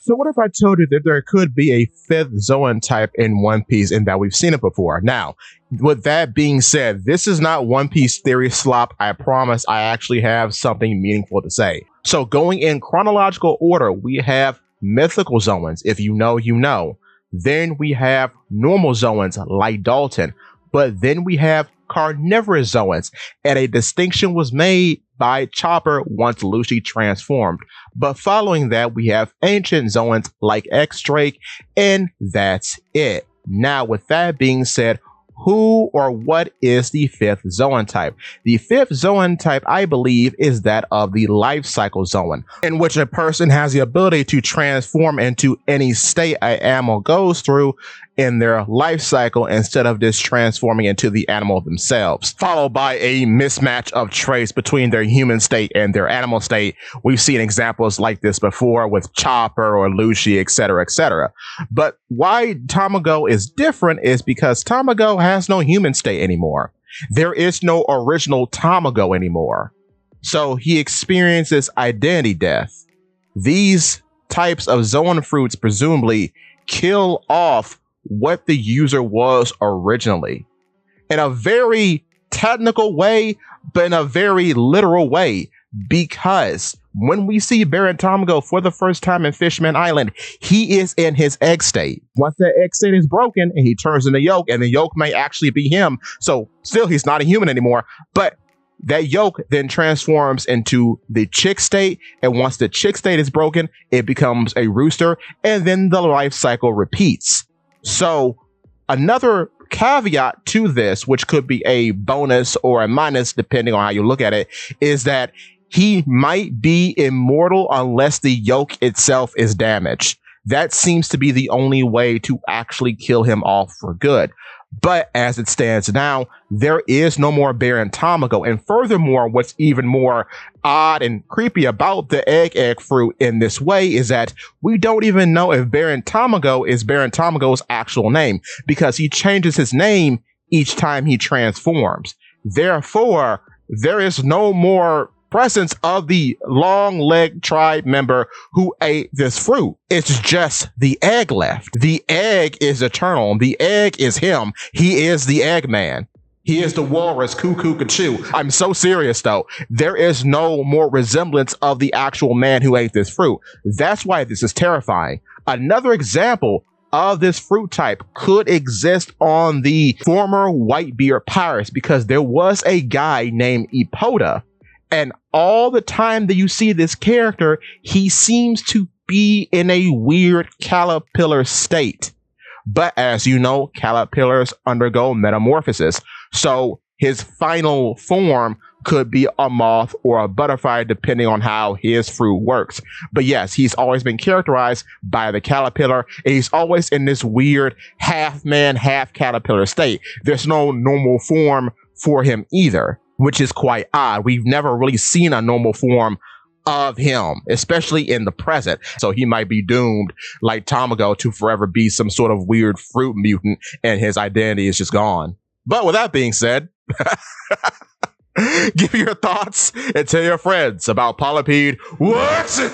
So what if I told you that there could be a fifth Zoan type in One Piece and that we've seen it before? Now, with that being said, this is not One Piece theory slop. I promise I actually have something meaningful to say. So going in chronological order, we have mythical Zoans. If you know, you know. Then we have normal Zoans like Dalton. But then we have carnivorous Zoans, and a distinction was made by Chopper once Lucy transformed. But following that, we have ancient Zoans like X-Drake, and that's it. Now, with that being said, who or what is the fifth Zoan type? The fifth Zoan type, I believe, is that of the life cycle Zoan, in which a person has the ability to transform into any state an animal goes through in their life cycle instead of just transforming into the animal themselves, followed by a mismatch of traits between their human state and their animal state. We've seen examples like this before with Chopper or Lucy, etc., etc. But why Tamago is different is because Tamago has no human state anymore. There is no original Tamago anymore. So he experiences identity death. These types of Zoan fruits presumably kill off what the user was originally in a very technical way, but in a very literal way, because when we see Baron Tamago for the first time in Fishman Island, he is in his egg state. Once that egg state is broken and he turns into yolk, and the yolk may actually be him, so still he's not a human anymore, but that yolk then transforms into the chick state, and once the chick state is broken, it becomes a rooster, and then the life cycle repeats. So another caveat to this, which could be a bonus or a minus depending on how you look at it, is that he might be immortal unless the yolk itself is damaged. That seems to be the only way to actually kill him off for good. But as it stands now, there is no more Baron Tamago. And furthermore, what's even more odd and creepy about the egg fruit in this way is that we don't even know if Baron Tamago is Baron Tamago's actual name, because he changes his name each time he transforms. Therefore, there is no more presence of the long-legged tribe member who ate this fruit. It's just the egg left. The egg is eternal. The egg is him. He is the Eggman. He is the walrus, cuckoo, cachoo. I'm so serious though. There is no more resemblance of the actual man who ate this fruit. That's why this is terrifying. Another example of this fruit type could exist on the former Whitebeard pirates, because there was a guy named Epoda. And all the time that you see this character, he seems to be in a weird caterpillar state. But as you know, caterpillars undergo metamorphosis. So his final form could be a moth or a butterfly, depending on how his fruit works. But yes, he's always been characterized by the caterpillar, and he's always in this weird half man, half caterpillar state. There's no normal form for him either, which is quite odd. We've never really seen a normal form of him, especially in the present. So he might be doomed, like Tamago, to forever be some sort of weird fruit mutant, and his identity is just gone. But with that being said, give your thoughts and tell your friends about Polypede. What's it?